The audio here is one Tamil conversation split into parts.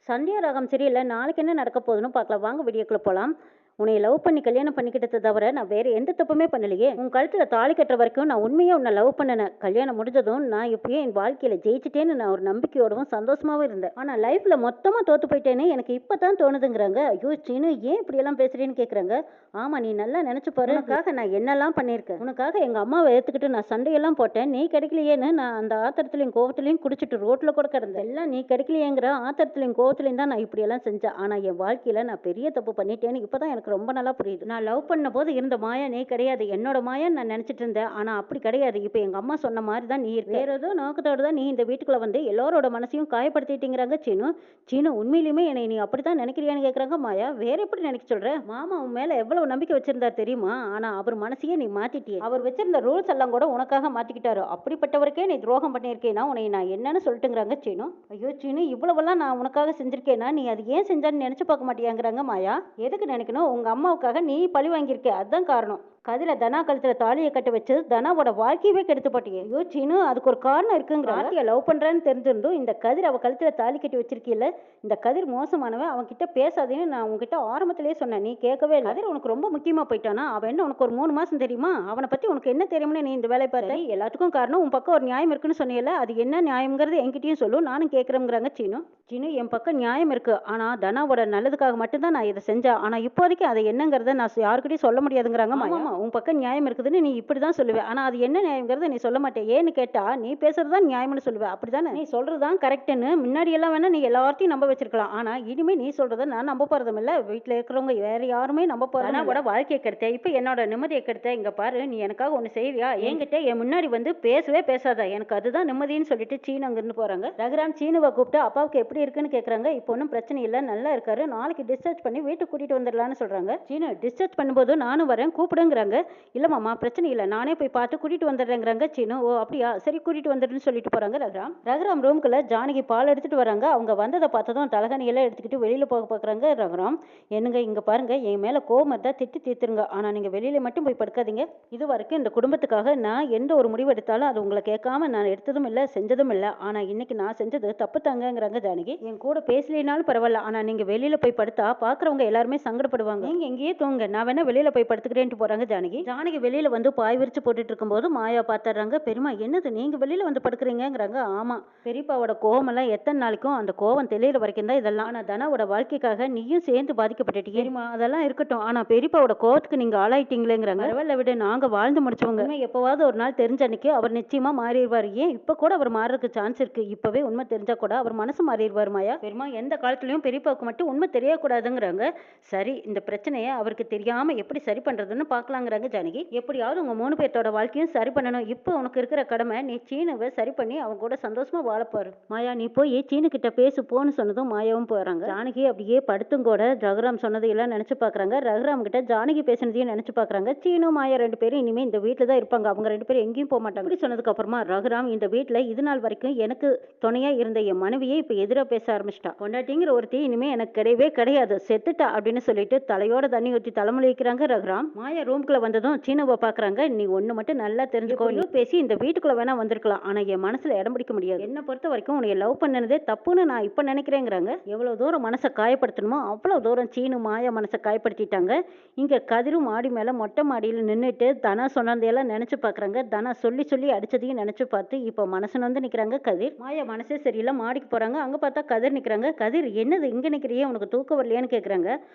சந்தியா ராகம் சரியில்ல. நாளைக்கு என்ன நடக்க போகுதுன்னு பார்க்கலாம். வாங்க வீடியோக்குள்ள போலாம். உன்னைய லவ் பண்ணி கல்யாணம் பண்ணிக்கிட்டத தவிர நான் வேற எந்த தப்புமே பண்ணலையே. உன் கழுத்துல தாலி கட்டுற வரைக்கும் நான் உண்மையா உன்னை லவ் பண்ணனேன். கல்யாணம் முடிஞ்சதும் நான் இப்பயே என் வாழ்க்கையில ஜெயிச்சிட்டேன்னு நான் ஒரு நம்பிக்கையோடவும் சந்தோஷமாவும் இருந்தேன். ஆனா லைஃப்ல மொத்தமா தோத்து போயிட்டேன்னு எனக்கு இப்பதான் தோணுதுங்கிறாங்க. ஐயோ சீனு, ஏன் இப்படி எல்லாம் பேசுறேன்னு கேக்குறாங்க. ஆமா, நீ நல்லா நினைச்சு பாரு. உனக்காக நான் என்னெல்லாம் பண்ணியிருக்கேன். உனக்காக எங்க அம்மாவை ஏத்துக்கிட்டு நான் சண்டையெல்லாம் போட்டேன். நீ கிடைக்கலையேன்னு நான் அந்த ஆத்திரத்திலையும் கோவத்திலையும் குடிச்சிட்டு ரோட்ல கூட கிடந்தேன். எல்லாம் நீ கிடைக்கலையேங்கிற ஆத்திரத்திலையும் கோவத்திலையும் தான் நான் இப்படி எல்லாம் செஞ்சேன். ஆனா என் வாழ்க்கையில நான் பெரிய தப்பு பண்ணிட்டேன்னு இப்பதான் எனக்கு ரொம்ப நல்லா புரியுது. நான் லவ் பண்ண போது இருந்த மாயா நீ கிடையாது. என்னோட மாயான்னு நான் நினைச்சிட்டு இருந்தேன். ஆனா அப்படி கிடையாது. இப்ப எங்க அம்மா சொன்ன மாதிரி தான் நீ இருக்க. வேற ஏதோ நோக்கத்தோட தான் நீ இந்த வீட்டுக்குள்ள வந்து எல்லாரோட மனசையும் காயப்படுத்திட்டீங்கிறாங்க சீனு. சீனு, உண்மையிலுமே என்னை நீ அப்படித்தான் நினைக்கிறியான்னு கேக்குறாங்க மாயா. வேற எப்படி நினைக்க சொல்ற? மாமா உன் மேல எவ்வளவு நம்பிக்கை வச்சிருந்தார் தெரியுமா? ஆனா அவர் மனசையே நீ மாத்திட்டியே. அவர் வச்சிருந்த ரூல்ஸ் எல்லாம் கூட உனக்காக மாத்திக்கிட்டாரு. அப்படிப்பட்டவருக்கே நீ துரோகம் பண்ணியிருக்கேன்னா உன்னை நான் என்னன்னு சொல்லட்டுங்கிறாங்க சீனு. ஐயோ சீனு, இவ்வளவெல்லாம் நான் உனக்காக செஞ்சிருக்கேன்னா நீ அது ஏன் செஞ்சான்னு நினைச்சு பார்க்க மாட்டியாங்கிறாங்க மாயா. எதுக்கு நினைக்கணும்? உங்க அம்மாவுக்காக நீ பழி வாங்கியிருக்க, அதுதான் காரணம். கதிர தனா கழுத்துல தாலியை கட்ட வச்சு தனாவோட வாழ்க்கையவே கெடுத்து போட்டியே. ஐயோ சீனு, அதுக்கு ஒரு காரணம் இருக்குங்கிற. ஆர்த்தியை லவ் பண்றான்னு தெரிஞ்சிருந்தும் இந்த கதிர் அவ கழுத்துல தாலி கட்டி வச்சிருக்கீல்ல. இந்த கதிர் மோசமானவன், அவன் கிட்ட பேசாதேன்னு நான் உன்கிட்ட ஆரம்பத்திலேயே சொன்னேன். நீ கேட்கவே இல்லை. கதிர் உனக்கு ரொம்ப முக்கியமா போயிட்டானா? அவன் என்ன உனக்கு ஒரு 3 மாசம் தெரியுமா? அவனை பத்தி உனக்கு என்ன தெரியும்னு நீ இந்த வேலையை பாரு. எல்லாத்துக்கும் காரணம் உன் பக்கம் ஒரு நியாயம் இருக்குன்னு சொன்னீங்கல்ல, அது என்ன நியாயம்ங்கிறது என்கிட்டயும் சொல்லு, நானும் கேட்கறேங்கிறாங்க சீனு. சீனு, என் பக்கம் நியாயம் இருக்கு. ஆனா தனாவோட நல்லதுக்காக மட்டும்தான் நான் இதை செஞ்சேன். ஆனா இப்போதைக்கு அதை என்னங்கிறத நான் யாருக்கிட்டையும் சொல்ல முடியாதுங்கிறாங்க. ஆமா, உன் பக்கம் நியாயம் இருக்குதுன்னு நீ இப்படிதான் சொல்லுவேன். ஆனா அது என்ன நியாயம்ங்கிறத நீ சொல்ல மாட்டே. ஏன்னு கேட்டா நீ பேசுறதுதான் நியாயம்னு சொல்லுவேன். அப்படிதானே? நீ சொல்றதுதான் கரெக்ட்னு முன்னாடி எல்லாம் வேணா நீ எல்லாத்தையும் நம்ப வச்சிருக்கலாம். ஆனா இனிமே நீ சொல்றத நான் நம்ப போறதும் இல்ல. வீட்டுல இருக்கிறவங்க வேற யாருமே நம்ப போறதும். தனாவோட வாழ்க்கையை கெடுத்த, இப்ப என்னோட நிம்மதியை கெடுத்த. இங்க பாரு, நீ எனக்காக ஒண்ணு செய்வியா? என்கிட்ட என் முன்னாடி வந்து பேசவே பேசாத. எனக்கு அதுதான் நிம்மதின்னு சொல்லிட்டு சீனு அங்கிருந்து போறாங்க. ரகுராம் சீனுவை கூப்பிட்டு அப்பாவுக்கு எப்படி இருக்குன்னு கேக்குறாங்க. இப்போ ஒன்றும் பிரச்சனை இல்லை, நல்லா இருக்காரு. நாளைக்கு டிஸ்சார்ஜ் பண்ணி வீட்டுக்கு கூட்டிட்டு வந்துடலாம்னு சொல்றாங்க. சீனு, டிஸ்சார்ஜ் பண்ணும்போது நானும் வரேன், கூப்பிடுங்கிறாங்க. இல்ல மாமா, பிரச்சனை இல்லை, நானே போய் பார்த்து கூட்டிட்டு வந்துடுறேங்கிறாங்க சீனு. ஓ அப்படியா, சரி கூட்டிட்டு வந்துடுன்னு சொல்லிட்டு போறாங்க ரகுராம். ரகுராம் ரூம்குள்ள ஜானகி பால் எடுத்துட்டு வராங்க. அவங்க வந்ததை பார்த்ததும் தலகாணி எல்லாம் எடுத்துக்கிட்டு வெளியில போக பாக்குறாங்க ரகுராம். என்னங்க, இங்க பாருங்க, என் மேல கோவம் இருந்தா திட்டி தீர்த்துருங்க. ஆனா நீங்க வெளியில மட்டும் போய் படுக்காதீங்க. இது வரைக்கும் இந்த குடும்பத்துக்காக நான் எந்த ஒரு முடிவு எடுத்தாலும் அது உங்களை கேட்காம நான் எடுத்ததும் இல்லை, செஞ்சதும் இல்லை. ஆனா இன்னைக்கு நான் செஞ்சது தப்பு தாங்கங்கிறாங்க ஜானகி. என் கூட பேசலினாலும் பரவாயில்ல, ஆனா நீங்க வெளியில போய் படுத்தா பாக்குறவங்க எல்லாருமே சங்கடப்படுவாங்க. நீங்க எங்கேயே தூங்க, நான் வேணா வெளியில போய் படுத்துக்கிறேன்ட்டு போறாங்க ஜானகி. ஜானகி வெளியில வந்து பாய் விரிச்சு போட்டுட்டு இருக்கும்போது மாயா பாத்துறாங்க. பெரியமா, என்னது நீங்க வெளியில வந்து படுக்கிறீங்கிறாங்க. ஆமா, பெரியப்பாவோட கோவம் எல்லாம் எத்தனை நாளைக்கும் அந்த கோவம் தெளிகிற வரைக்கும் தான் இதெல்லாம். ஆனா தனாவோட வாழ்க்கைக்காக நீயும் சேர்ந்து பாதிக்கப்பட்டுட்டீங்க. பெரியமா, அதெல்லாம் இருக்கட்டும். ஆனா பெரியப்பாவோட கோவத்துக்கு நீங்க ஆளாயிட்டீங்களேங்கிறாங்க. பரவாயில்ல விட, நாங்க வாழ்ந்து முடிச்சவங்க. எப்பவாவது ஒரு நாள் தெரிஞ்ச அன்னைக்கு அவர் நிச்சயமா மாறிடுவார். ஏன் இப்ப கூட அவர் மாறதுக்கு சான்ஸ் இருக்கு. இப்பவே உண்மை தெரிஞ்சா கூட அவர் மனசு மாறிடுவார் மாயா. பெரியமா, எந்த காலத்துலயும் பெரியப்பாவுக்கு மட்டும் உண்மை தெரியக்கூடாதுங்கிறாங்க. சரி, இந்த பிரச்சனையை அவருக்கு தெரியாம எப்படி சரி பண்றதுன்னு பாக்கலாங்கிறாங்க ஜானகி. எப்படியாவது உங்க 3 பேர்த்தோட வாழ்க்கையும் சரி பண்ணணும். இப்போ உனக்கு இருக்கிற கடமை, நீ சீனுவை சரி பண்ணி அவங்க கூட சந்தோஷமா வாழப்பாரு. மாயா, நீ போய் சீனு கிட்ட பேசு போன்னு சொன்னதும் மாயாவும் போறாங்க. ஜானகி அப்படியே படுத்தும் கூட ரகுராம் சொன்னதையெல்லாம் நினைச்சு பாக்குறாங்க. ரகுராம் கிட்ட ஜானகி பேசினதையும் நினைச்சு பாக்குறாங்க. சீனு மாயா 2 பேரும் இனிமே இந்த வீட்டுல தான் இருப்பாங்க. அவங்க 2 பேரும் எங்கேயும் போக மாட்டாங்க. அப்படி சொன்னதுக்கு அப்புறமா ரகுராம், இந்த வீட்டுல இது நாள் வரைக்கும் எனக்கு துணையா இருந்த என் மனைவியே இப்ப எதிராக பேச ஆரம்பிச்சிட்டா. கொண்டாட்டிங்கிற ஒருத்தி இனிமே எனக்கு கிடையவே கிடையாது, செத்துட்டா அப்படின்னு சொல்லிட்டு தலையோட தண்ணி ஊற்றி தலைமுறை வைக்கிறாங்க ரகுராம். மாயா ரூம்குள்ள வந்ததும் சீனுவை பாக்குறாங்க. நீ ஒண்ணு மட்டும் நல்லா தெரிஞ்சுக்கோ, நீ பேசி இந்த வீட்டுக்குள்ள வேணா வந்திருக்கலாம், ஆனா என் மனசுல இடம் பிடிக்க முடியாது. என்ன பொறுத்த வரைக்கும் உன்னை லவ் பண்ணனதே தப்புன்னு நான் இப்ப நினைக்கிறேங்கிறாங்க. எவ்வளவு தூரம் மனசை காயப்படுத்தணுமோ அவ்வளவு தூரம் சீனு மாயா மனசை காயப்படுத்திட்டாங்க. இங்க கதிரும் மாடி மேல மொட்டை மாடியில நின்றுட்டு தனா சொன்னதையெல்லாம் நினைச்சு பாக்குறாங்க. தனா சொல்லி சொல்லி அடிச்சதையும் நினைச்சு பார்த்து இப்ப மனசு வந்து நிக்கிறாங்க கதிர். மாயா மனசே சரியில்லை, மாடிக்கு போறாங்க. அங்க பார்த்தா கதிர் நிக்கிறாங்க. கதிர், என்னது இங்க நிக்கிறியே, உனக்கு தூக்கம் வரலையான்னு கேக்குறாங்க.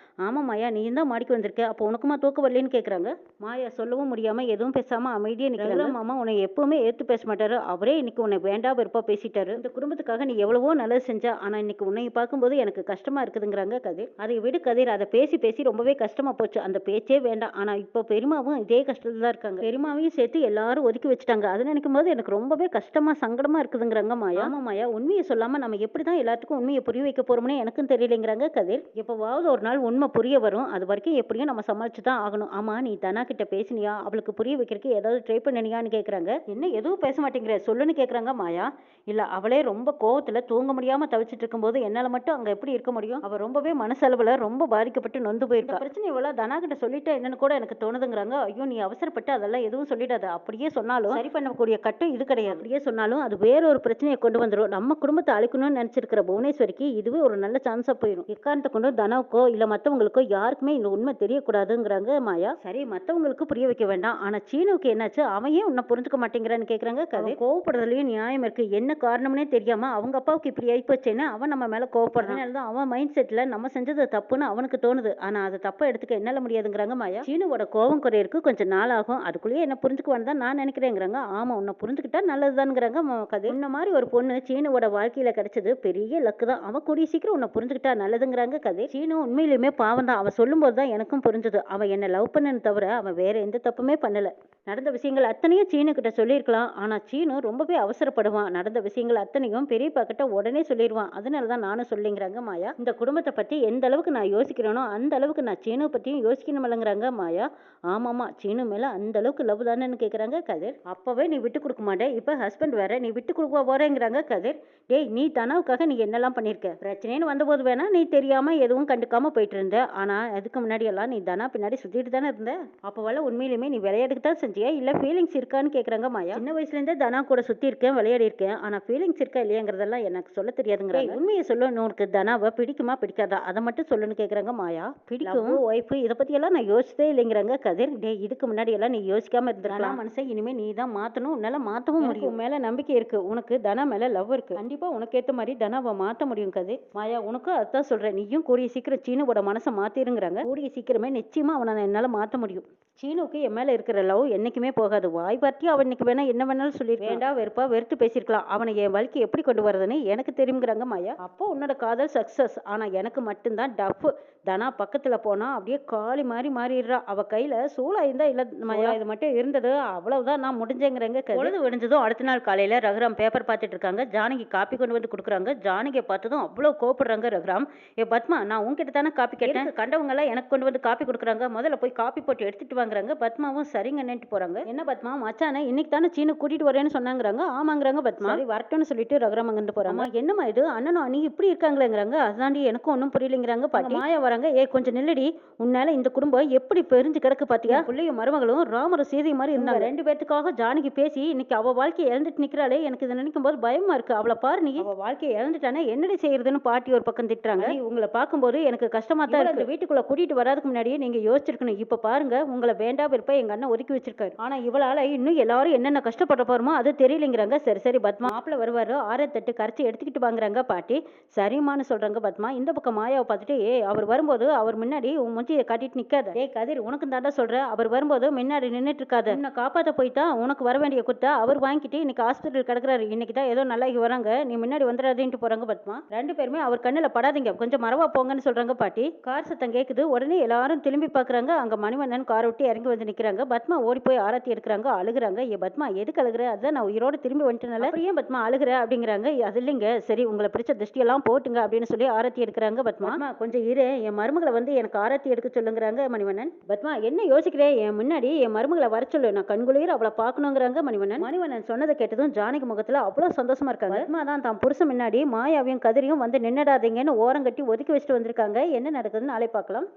ஆமா மாயா, நீ தான் மாடிக்கு வந்திருக்க, அப்போ உனக்குமா தூக்கம் வரலைன்னு கேக்குறாங்க. மாயா சொல்லவும் முடியாம எதுவும் பேசாம அமைதியா நிக்கிறாங்க. மாமா உன்னை எப்பவுமே ஏத்து பேச மாட்டாரு, அவரே இன்னைக்கு உன்னை வேண்டாம் வெறுப்பா பேசிட்டாரு. இந்த குடும்பத்துக்காக நீ எவ்வளவோ நல்லது செஞ்ச, ஆனா இன்னைக்கு உன்னை பார்க்கும்போது எனக்கு கஷ்டமா இருக்குதுங்கிறாங்க கதிர். அதை விடு கதிர், அதை பேசி பேசி ரொம்பவே கஷ்டமா போச்சு, அந்த பேச்சே வேண்டாம். ஆனா இப்போ பெரியமாவும் இதே கஷ்டத்துல தான் இருக்காங்க. பெரியமாவையும் சேர்த்து எல்லாரும் ஒதுக்கி வச்சுட்டாங்க. அதை நினைக்கும் போது எனக்கு ரொம்பவே கஷ்டமா சங்கடமா இருக்குதுங்கிறாங்க மாயா. ஆமா மாயா, உண்மையை சொல்லாம நம்ம எப்படிதான் எல்லாத்துக்கும் உண்மையை புரிய வைக்க போறோம்னு எனக்கும் தெரியலைங்கிறாங்க கதிர். எப்பவாவது ஒரு நாள் உண்மை புரிய வரும். இருந்தாலும் அது வரைக்கும் எப்படியும் நம்ம சமாளிச்சு தான் ஆகணும். ஆமா, நீ தனா கிட்ட பேசினியா? அவளுக்கு புரிய வைக்கிறதுக்கு ஏதாவது ட்ரை பண்ணினியான்னு கேக்குறாங்க. என்ன எதுவும் பேச மாட்டேங்கிற சொல்லுன்னு கேக்குறாங்க மாயா. இல்ல, அவளே ரொம்ப கோவத்துல தூங்க முடியாம தவிச்சிட்டு இருக்கும்போது என்னால மட்டும் அங்க எப்படி இருக்க முடியும்? அவ ரொம்பவே மனசளவுல ரொம்ப பாதிக்கப்பட்டு நொந்து போயிருக்கா. பிரச்சனை இவள தனா கிட்ட சொல்லிட்டா என்னன்னு கூட எனக்கு தோணுதுங்கிறாங்க. ஐயோ, நீ அவசரப்பட்டு அதெல்லாம் எதுவும் சொல்லிடாத. அப்படியே சொன்னாலும் சரி பண்ணக்கூடிய கட்டம் இது கிடையாது. அப்படியே சொன்னாலும் அது வேற ஒரு பிரச்சனையை கொண்டு வந்துரும். நம்ம குடும்பத்தை அழிக்கணும்னு நினைச்சிருக்கிற புவனேஸ்வரிக்கு இதுவே ஒரு நல்ல சான்ஸா போயிடும். எக்காரணத்தை கொண்டு தனாவுக்கோ இல்ல மத்தவங்களுக்கோ யாருக்குமே இந்த உண்மை தெரியக்கூடாதுங்கிறாங்க மாயா. சரி, மத்தவங்களுக்கு புரிய வைக்க வேண்டாம். ஆனா சீனுவுக்கு என்னாச்சு? அவன் ஏன் உன்னை புரிஞ்சுக்க மாட்டேங்கிறான்னு கேக்குறாங்க. கதை கோவப்படுறதுலயும் நியாயம் இருக்கு. என்ன காரணம்னே தெரியாம அவங்க அப்பாவுக்கு இப்படி ஆயிப்போச்சேன்னு அவன் நம்ம மேல கோவப்படுறான். அதனாலதான் அவன் மைண்ட் செட்ல நம்ம செஞ்சது தப்புன்னு அவனுக்கு தோணுது. ஆனா அதை தப்பா எடுத்துக்க என்னால முடியாதுங்கிறாங்க மாயா. சீனுவோட கோவம் குறையிருக்கு கொஞ்சம் நாள் ஆகும். அதுக்குள்ளேயே என்ன புரிஞ்சுக்குவான்னு தான் நான் நினைக்கிறேங்கிறாங்க. ஆமா, உன்னை புரிஞ்சுக்கிட்டா நல்லதுதான்ங்கிறாங்க கதை. இந்த மாதிரி ஒரு பொண்ணு சீனுவோட வாழ்க்கையில கிடைச்சது பெரிய லக்கு தான். அவன் கூடிய சீக்கிரம் உன்னை புரிஞ்சுக்கிட்டா நல்லதுங்கிறாங்க கதை. சீனு உண்மையிலுமே பாவம் தான். அவன் சொல்லும்போது தான் எனக்கும் புரிஞ்சது. அவன் என்ன லவ் பண்ணனு தவிர அவன் வேற எந்த தப்புமே பண்ணல. நடந்த விஷயங்கள் அத்தனையும் சீனு கிட்ட சொல்லியிருக்கலாம். ஆனா சீனு ரொம்பவே அவசரப்படுவான். நடந்த விஷயங்கள் அத்தனையும் பெரியப்பா கிட்ட உடனே சொல்லிடுவான். அதனாலதான் நானும் சொல்லிங்கிறாங்க மாயா. இந்த குடும்பத்தை பத்தி எந்த அளவுக்கு நான் யோசிக்கிறேனோ அந்த அளவுக்கு நான் சீனு பத்தியும் யோசிக்கணும் இல்லைங்கிறாங்க மாயா. ஆமாமா, சீனு மேல அந்த அளவுக்கு லவ் தானேன்னு கேக்குறாங்க கதிர். அப்பவே நீ விட்டு கொடுக்க மாட்டே, இப்ப ஹஸ்பண்ட் வேற, நீ விட்டு கொடுக்க போறேங்கிறாங்க கதிர். டேய், நீ தனாவுக்காக நீ என்னெல்லாம் பண்ணிருக்க? பிரச்சனைன்னு வந்தபோது வேணா நீ தெரியாம எதுவும் கண்டுக்காம போயிட்டு இருந்த. ஆனா அதுக்கு முன்னாடி எல்லாம் நீ தனா பின்னாடி சுத்திட்டு தானே இருந்த. அப்போவெல்லாம் உண்மையிலுமே நீ விளையாட்டுக்கு தான் செஞ்சியா இல்ல ஃபீலிங்ஸ் இருக்கான்னு கேக்குறாங்க மாயா. சின்ன வயசுல இருந்தே தனா கூட சுத்தி இருக்கேன், விளையாடி இருக்கேன். ஆனா ஃபீலிங்ஸ் இருக்கா இல்லையாங்கிறதெல்லாம் எனக்கு சொல்ல தெரியாதுங்கிறாங்க. உண்மையை சொல்ல, உனக்கு தனாவை பிடிக்குமா பிடிக்காதா அதை மட்டும் சொல்லுன்னு கேக்குறாங்க மாயா. பிடிக்கும் ஒய்ஃப் இதை பத்தி எல்லாம் நான் யோசிச்சதே இல்லைங்கிறாங்க கதிர். டே, இதுக்கு முன்னாடி எல்லாம் நீ யோசிக்காம இருந்திருக்கலாம். மனசை இனிமே நீ தான் மாத்தணும். உன்னால மாத்தவும் முடியும். உன் மேல நம்பிக்கை இருக்கு. உனக்கு தனா மேல லவ் இருக்கு. கண்டிப்பா உனக்கு ஏத்த மாதிரி தனாவை மாத்த முடியும் கதிர். மாயா, உனக்கும் அதான் சொல்றேன். நீயும் கூடிய சீக்கிரம் சீனுவோட மனசை மாத்திருங்கிறாங்க. கூடிய சீக்கிரமே நிச்சயமா அவனை என்னால மாத்த முடியும். சீனுக்கு என் மேல இருக்கிற லவ் என்னைக்குமே போகாது. வாய் பார்த்தி அவன் இன்னைக்கு வேணா என்ன வேணாலும் சொல்லி வேண்டாம் வெறுப்பா வெறுத்து பேசிருக்கலாம். அவனை என் வழிக்கு எப்படி கொண்டு வரதுன்னு எனக்கு தெரியுங்கிறாங்க மாயா. அப்போ உன்னோட காதல் சக்சஸ். ஆனா எனக்கு மட்டும்தான் டஃப். தனா பக்கத்துல போனா அப்படியே காளி மாதிரி மாறிடுறா. அவ கையில சூழாயிருந்தா இல்ல மாயா, இது மட்டும் இருந்தது அவ்வளவுதான், நான் முடிஞ்சேங்கிறேங்க. பொழுது விடிஞ்சதும் அடுத்த நாள் காலையில ரகுராம் பேப்பர் பார்த்துட்டு இருக்காங்க. ஜானகி காப்பி கொண்டு வந்து கொடுக்குறாங்க. ஜானகியை பார்த்ததும் அவ்வளவு கோபப்படுறாங்க ரகுராம். ஏ பத்மா, நான் உங்ககிட்ட தானே காப்பி கேட்டேன். கண்டவங்க எல்லாம் எனக்கு கொண்டு வந்து காப்பி கொடுக்குறாங்க. முதல்ல போய் காப்பி போட்டு எடுத்துட்டு வாங்குறாங்க. பத்மாவும் சரிங்க நின்னுட்டு போறாங்க. என்ன பத்மா, மச்சானே இன்னைக்கு தானே சீனு கூட்டிட்டு வரேன்னு சொன்னாங்கிறாங்க. ஆமாங்கிறாங்க பத்மா. சரி வரட்டும்னு சொல்லிட்டு ரகுராம் அங்கிட்டு போறாங்க. என்னம்மா இது, அண்ணனும் அண்ணி இப்படி இருக்காங்களேங்கிறாங்க. அதாண்டி எனக்கும் ஒன்றும் புரியலைங்கிறாங்க பாட்டி. மாயா வராங்க. ஏ கொஞ்சம் நில்லடி, உன்னால இந்த குடும்பம் எப்படி பெரிஞ்சு கிடக்கு பாத்தியா? பிள்ளையும் மருமகளும் ராமரும் சீதை மாதிரி இருந்தாங்க. ரெண்டு பேத்துக்காக ஜானகி பேசி இன்னைக்கு அவ வாழ்க்கையை இழந்துட்டு நிக்கிறாளே, எனக்கு இதை நினைக்கும் போது பயமா இருக்கு. அவளை பாரு, நீ அவ வாழ்க்கையை இழந்துட்டானே என்னடி செய்யறதுன்னு பாட்டி ஒரு பக்கம் திட்டுறாங்க. உங்களை பார்க்கும்போது எனக்கு கஷ்டமா தான் இருக்கு. வீட்டுக்குள்ள கூட்டிட்டு வராதுக்கு முன்னாடியே நீங்க யோசிச்சிருக்கணும். இப்ப பாருங்க, உங்களை வேண்டா விருப்ப எங்க அண்ணன் ஒதுக்கி வச்சிருக்காரு. ஆனா இவளால இன்னும் எல்லாரும் என்னென்ன கஷ்டப்பட போறோமோ அது தெரியலைங்கிறாங்க. சரி சரி பத்மா, மாப்பிள்ள வருவாரு, ஆரத்தட்டு கரைச்சி எடுத்துக்கிட்டு வாங்குறாங்க பாட்டி. சரிம்மான்னு சொல்றாங்க பத்மா. இந்த பக்கம் மாயாவை பார்த்துட்டு, ஏ அவர் வரும்போது அவர் முன்னாடி உன் மூஞ்சியை காட்டிட்டு நிக்காத. ஏ கதிர், உனக்கு தாண்டா சொல்ற, அவர் வரும்போது முன்னாடி நின்னுட்டு இருக்காத. உன்னை காப்பாத்த போய்த்தா உனக்கு வர வேண்டிய குத்தா அவர் வாங்கிட்டு இன்னைக்கு ஹாஸ்பிட்டல் கிடக்குறாரு. இன்னைக்கு தான் ஏதோ நல்லாகி வராங்க, நீ முன்னாடி வந்துடாதேன்ட்டு போறாங்க பத்மா. ரெண்டு பேருமே அவர் கண்ணுல படாதீங்க, கொஞ்சம் மரவா போங்கன்னு சொல்றாங்க பாட்டி. கார் சத்தம் கேக்குது. உடனே எல்லாரும் திரும்பி பாக்குறாங்க. அங்க மணிவண்ணன் காரை விட்டு இறங்கி வந்து நிக்கிறாங்க. பத்மா ஓடி போய் ஆரத்தி எடுக்கிறாங்க. அழுகுறாங்க. ஏ பத்மா, எதுக்கு அழுகுற? அதான் நான் உயிரோட திரும்பி வந்துட்டனால. அப்படியே பத்மா அழுகுற அப்படிங்கிறாங்க. அது இல்லைங்க, சரி உங்களை பிடிச்ச திருஷ்டியெல்லாம் போட்டுங்க அப்படின்னு சொல்லி ஆரத்தி எடுக்கிறாங்க பத்மா. கொஞ்சம் இரு, என் மருமகளை வந்து எனக்கு ஆரத்தி எடுக்க சொல்லுங்கிறாங்க மணிவண்ணன். பத்மா, என்ன யோசிக்கிறேன்? என் முன்னாடி என் மருமகளை வர சொல்லு, நான் கண்குளிர் அவளை பார்க்கணுங்கிறாங்க மணிவண்ணன். மணிவண்ணன் சொன்னதை கேட்டதும் ஜானகி முகத்துல அவ்வளவு சந்தோஷமா இருக்காங்க. பத்மா தான் தான் புருஷன் முன்னாடி மாயாவையும் கதிரையும் வந்து நின்னுடாதீங்கன்னு ஓரம் கட்டி ஒதுக்கி வச்சுட்டு வந்திருக்காங்க. என்ன நடக்குதுன்னு நாளை பார்க்கலாம்.